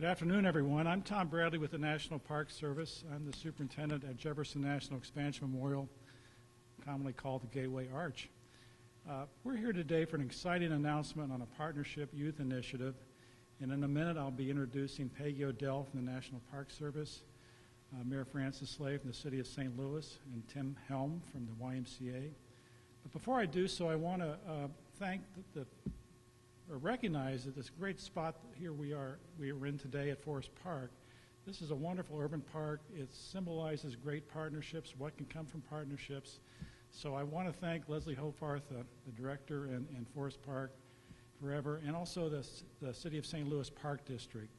Good afternoon, everyone. I'm Tom Bradley with the National Park Service. I'm the superintendent at Jefferson National Expansion Memorial, commonly called the Gateway Arch. We're here today for an exciting announcement on a partnership youth initiative. And in a minute, I'll be introducing Peggy Odell from the National Park Service, Mayor Francis Slade from the City of St. Louis, and Tim Helm from the YMCA. But before I do so, I want to thank or recognize that this great spot here we are in today at Forest Park. This is a wonderful urban park. It symbolizes great partnerships, what can come from partnerships. So I want to thank Leslie Hofarth, the director, and Forest Park forever, and also the City of St. Louis Park District.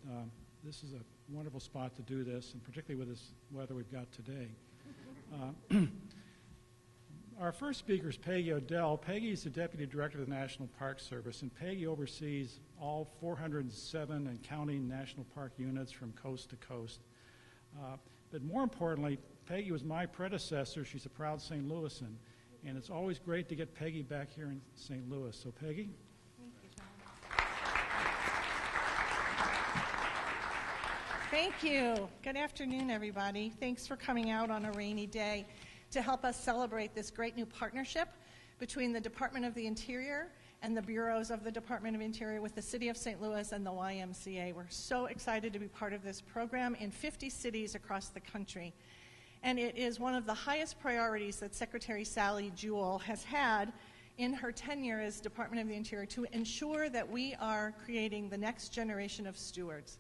This is a wonderful spot to do this, and particularly with this weather we've got today. Our first speaker is Peggy Odell. Peggy is the Deputy Director of the National Park Service, and Peggy oversees all 407 and counting national park units from coast to coast. But more importantly, Peggy was my predecessor. She's a proud St. Louisan, and it's always great to get Peggy back here in St. Louis. So, Peggy? Thank you, Tom. Thank you. Good afternoon, everybody. Thanks for coming out on a rainy day to help us celebrate this great new partnership between the Department of the Interior and the bureaus of the Department of Interior with the City of St. Louis and the YMCA. We're so excited to be part of this program in 50 cities across the country. And it is one of the highest priorities that Secretary Sally Jewell has had in her tenure as Department of the Interior to ensure that we are creating the next generation of stewards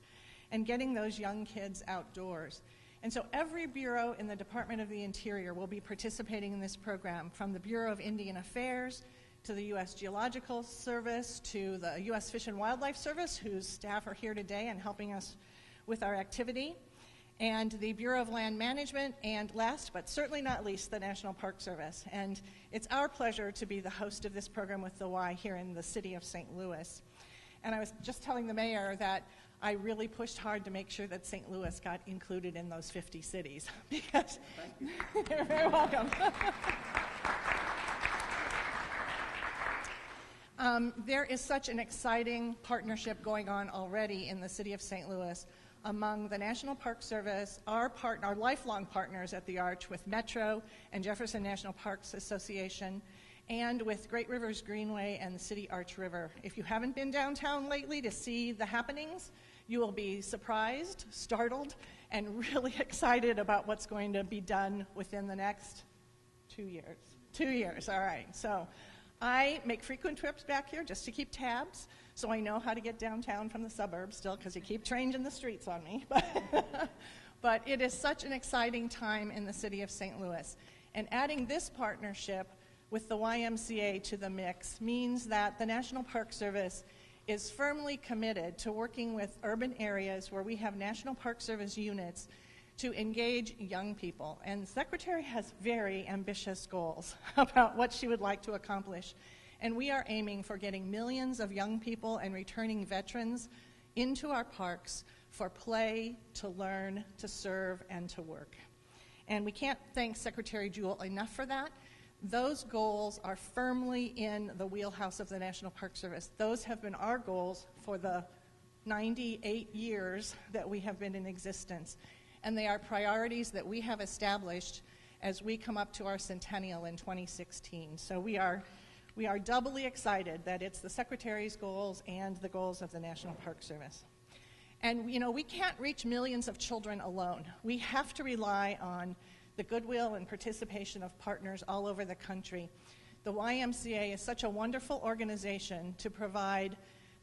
and getting those young kids outdoors. And so every bureau in the Department of the Interior will be participating in this program, from the Bureau of Indian Affairs to the U.S. Geological Service to the U.S. Fish and Wildlife Service, whose staff are here today and helping us with our activity, and the Bureau of Land Management, and last but certainly not least, the National Park Service. And it's our pleasure to be the host of this program with the Y here in the City of St. Louis. And I was just telling the mayor that I really pushed hard to make sure that St. Louis got included in those 50 cities, because you're very welcome. There is such an exciting partnership going on already in the City of St. Louis among the National Park Service, our lifelong partners at the Arch with Metro and Jefferson National Parks Association, and with Great Rivers Greenway and the City Arch River. If you haven't been downtown lately to see the happenings, you will be surprised, startled, and really excited about what's going to be done within the next 2 years. 2 years, all right. So I make frequent trips back here just to keep tabs, so I know how to get downtown from the suburbs still, because you keep changing the streets on me. But it is such an exciting time in the City of St. Louis. And adding this partnership with the YMCA to the mix means that the National Park Service is firmly committed to working with urban areas where we have National Park Service units to engage young people. And the Secretary has very ambitious goals about what she would like to accomplish. And we are aiming for getting millions of young people and returning veterans into our parks for play, to learn, to serve, and to work. And we can't thank Secretary Jewell enough for that. Those goals are firmly in the wheelhouse of the National Park Service. Those have been our goals for the 98 years that we have been in existence. And they are priorities that we have established as we come up to our centennial in 2016. So we are doubly excited that it's the Secretary's goals and the goals of the National Park Service. And you know, we can't reach millions of children alone. We have to rely on the goodwill and participation of partners all over the country. The YMCA is such a wonderful organization to provide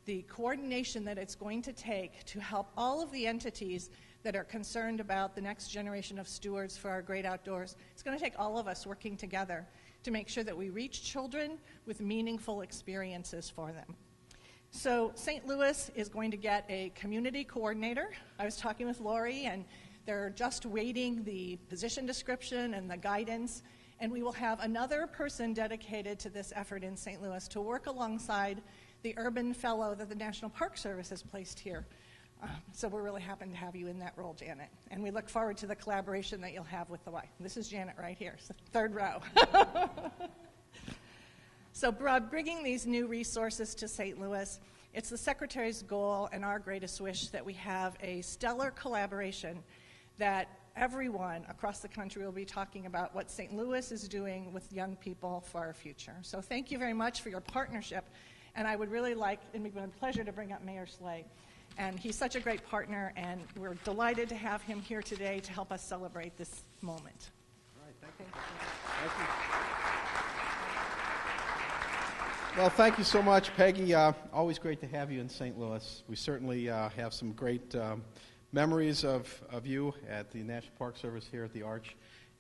the coordination that it's going to take to help all of the entities that are concerned about the next generation of stewards for our great outdoors. It's going to take all of us working together to make sure that we reach children with meaningful experiences for them. So St. Louis is going to get a community coordinator. I was talking with Lori, and they're just waiting the position description and the guidance, and we will have another person dedicated to this effort in St. Louis to work alongside the urban fellow that the National Park Service has placed here. So we're really happy to have you in that role, Janet, and we look forward to the collaboration that you'll have with the Y. This is Janet right here, so third row. So bringing these new resources to St. Louis It's the Secretary's goal and our greatest wish that we have a stellar collaboration, that everyone across the country will be talking about what St. Louis is doing with young people for our future. So thank you very much for your partnership, and I would really like, it would be a pleasure to bring up Mayor Slay. And he's such a great partner, and we're delighted to have him here today to help us celebrate this moment. All right, thank you. Well, thank you so much, Peggy. Always great to have you in St. Louis. We certainly have some great memories of you at the National Park Service here at the Arch.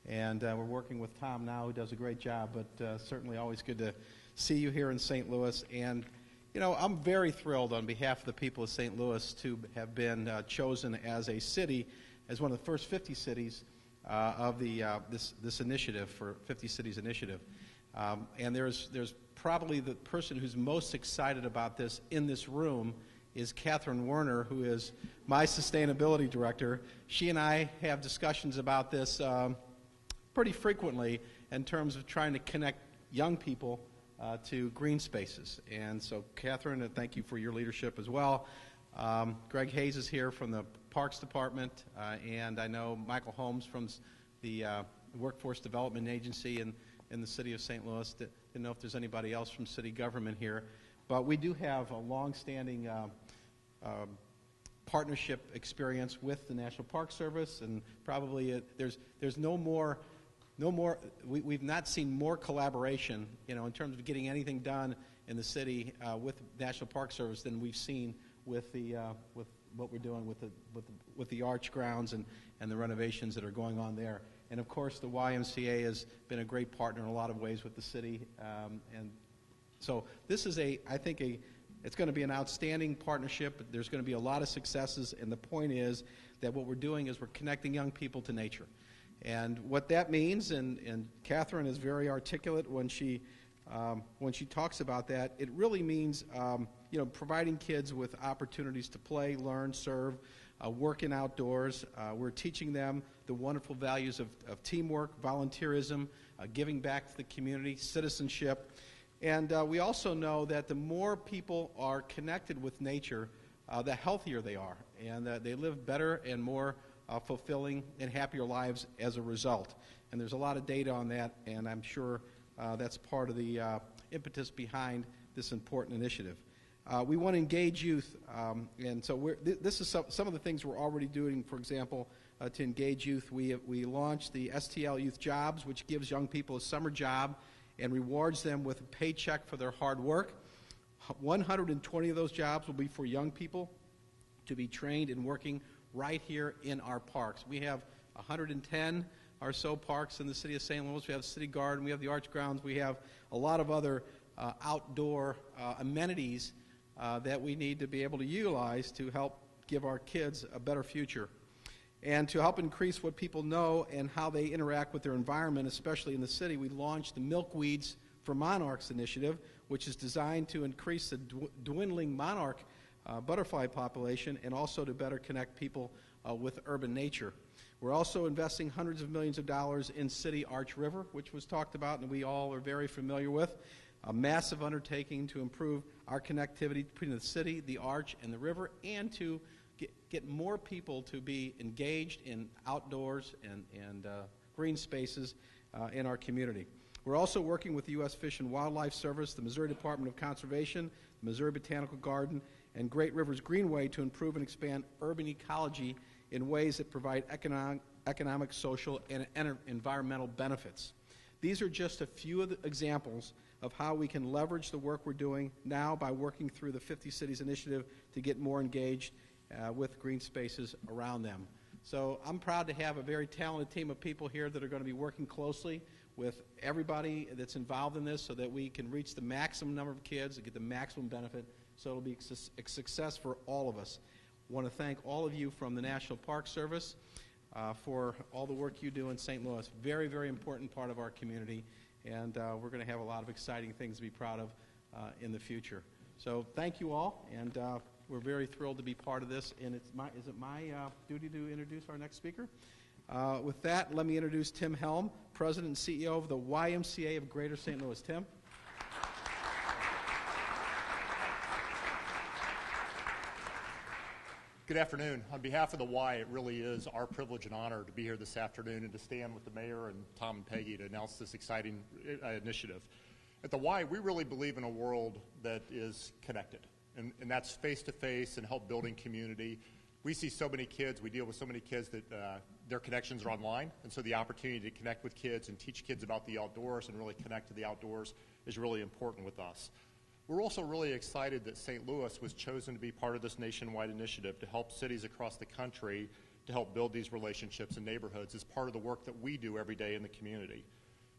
And we're working with Tom now, who does a great job, but certainly always good to see you here in St. Louis. And you know, I'm very thrilled on behalf of the people of St. Louis to have been chosen as a city, as one of the first 50 cities of the this initiative, for 50 Cities Initiative. And there's probably the person who's most excited about this in this room is Catherine Werner, who is my sustainability director. She and I have discussions about this pretty frequently in terms of trying to connect young people to green spaces. And so, Catherine, thank you for your leadership as well. Greg Hayes is here from the Parks Department, and I know Michael Holmes from the Workforce Development Agency in the city of St. Louis. Didn't know if there's anybody else from city government here. But we do have a long-standing partnership experience with the National Park Service, and probably there's no more, we've not seen more collaboration, you know, in terms of getting anything done in the city with National Park Service than we've seen with the with what we're doing with the Arch grounds and the renovations that are going on there. And of course, the YMCA has been a great partner in a lot of ways with the city, and so this is I think it's going to be an outstanding partnership. There's going to be a lot of successes, and the point is that what we're doing is we're connecting young people to nature. And what that means, and Catherine is very articulate when she talks about that, it really means you know, providing kids with opportunities to play, learn, serve, working outdoors. We're teaching them the wonderful values of teamwork, volunteerism, giving back to the community, citizenship. And we also know that the more people are connected with nature, the healthier they are, and they live better and more fulfilling and happier lives as a result. And there's a lot of data on that, and I'm sure that's part of the impetus behind this important initiative. We want to engage youth, and so this is some of the things we're already doing. For example, to engage youth, we launched the STL Youth Jobs, which gives young people a summer job and rewards them with a paycheck for their hard work. 120 of those jobs will be for young people to be trained in working right here in our parks. We have 110 or so parks in the city of St. Louis. We have the City Garden, we have the Arch Grounds, we have a lot of other outdoor amenities that we need to be able to utilize to help give our kids a better future. And to help increase what people know and how they interact with their environment, especially in the city, we launched the Milkweeds for Monarchs initiative, which is designed to increase the dwindling monarch butterfly population and also to better connect people with urban nature. We're also investing hundreds of millions of dollars in City Arch River, which was talked about and we all are very familiar with. A massive undertaking to improve our connectivity between the city, the Arch, and the river, and to get more people to be engaged in outdoors and green spaces in our community. We're also working with the U.S. Fish and Wildlife Service, the Missouri Department of Conservation, the Missouri Botanical Garden, and Great Rivers Greenway to improve and expand urban ecology in ways that provide economic, social, and environmental benefits. These are just a few of the examples of how we can leverage the work we're doing now by working through the 50 Cities Initiative to get more engaged with green spaces around them. So I'm proud to have a very talented team of people here that are going to be working closely with everybody that's involved in this so that we can reach the maximum number of kids and get the maximum benefit, so it'll be a success for all of us. I want to thank all of you from the National Park Service for all the work you do in St. Louis. Very, very important part of our community, and we're going to have a lot of exciting things to be proud of in the future. So thank you all, and we're very thrilled to be part of this, and is it my duty to introduce our next speaker? With that, let me introduce Tim Helm, President and CEO of the YMCA of Greater St. Louis. Tim? Good afternoon. On behalf of the Y, it really is our privilege and honor to be here this afternoon and to stand with the mayor and Tom and Peggy to announce this exciting initiative. At the Y, we really believe in a world that is connected, and that's face-to-face and help building community. We see so many kids, we deal with so many kids that their connections are online, and so the opportunity to connect with kids and teach kids about the outdoors and really connect to the outdoors is really important with us. We're also really excited that St. Louis was chosen to be part of this nationwide initiative to help cities across the country to help build these relationships in neighborhoods as part of the work that we do every day in the community.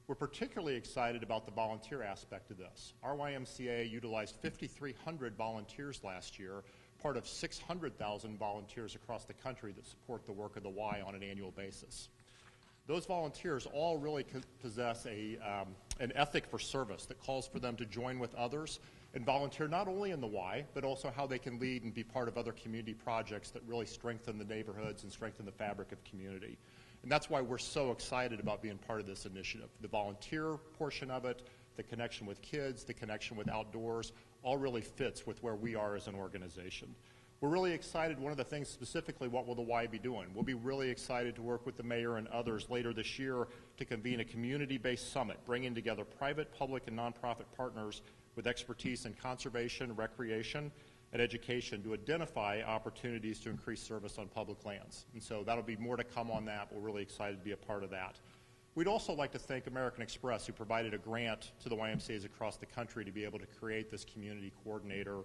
We're particularly excited about the volunteer aspect of this. Our YMCA utilized 5,300 volunteers last year, part of 600,000 volunteers across the country that support the work of the Y on an annual basis. Those volunteers all really possess an ethic for service that calls for them to join with others and volunteer not only in the Y, but also how they can lead and be part of other community projects that really strengthen the neighborhoods and strengthen the fabric of community. And that's why we're so excited about being part of this initiative. The volunteer portion of it, the connection with kids, the connection with outdoors, all really fits with where we are as an organization. We're really excited. One of the things specifically, what will the Y be doing? We'll be really excited to work with the mayor and others later this year to convene a community-based summit, bringing together private, public, and nonprofit partners with expertise in conservation, recreation, and education to identify opportunities to increase service on public lands. And so that'll be more to come on that. We're really excited to be a part of that. We'd also like to thank American Express, who provided a grant to the YMCAs across the country to be able to create this community coordinator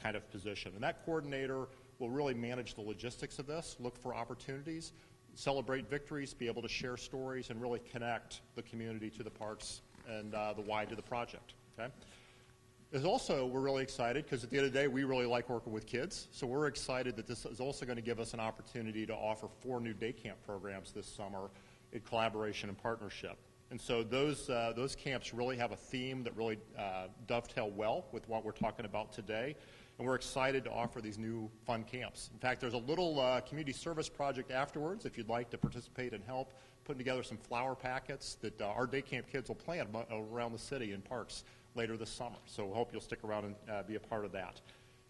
kind of position. And that coordinator will really manage the logistics of this, look for opportunities, celebrate victories, be able to share stories, and really connect the community to the parks and the Y to the project. Okay? There's also, we're really excited because at the end of the day, we really like working with kids. So we're excited that this is also going to give us an opportunity to offer 4 new day camp programs this summer in collaboration and partnership. And so those camps really have a theme that really dovetail well with what we're talking about today. And we're excited to offer these new fun camps. In fact, there's a little community service project afterwards if you'd like to participate and help putting together some flower packets that our day camp kids will plant around the city in parks later this summer. So we hope you'll stick around and be a part of that.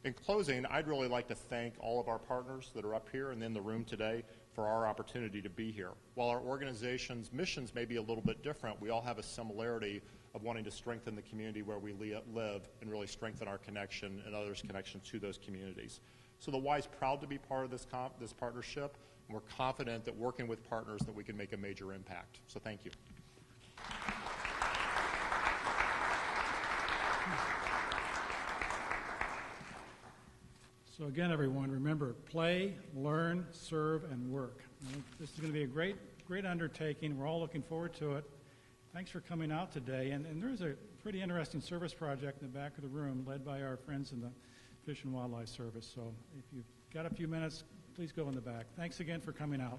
In closing, I'd really like to thank all of our partners that are up here and in the room today for our opportunity to be here. While our organization's missions may be a little bit different, we all have a similarity of wanting to strengthen the community where we live and really strengthen our connection and others' connection to those communities. So the Y is proud to be part of this partnership, and we're confident that working with partners that we can make a major impact. So thank you. So again, everyone, remember, play, learn, serve, and work. This is going to be a great undertaking. We're all looking forward to it. Thanks for coming out today. And there's a pretty interesting service project in the back of the room led by our friends in the Fish and Wildlife Service. So if you've got a few minutes, please go in the back. Thanks again for coming out.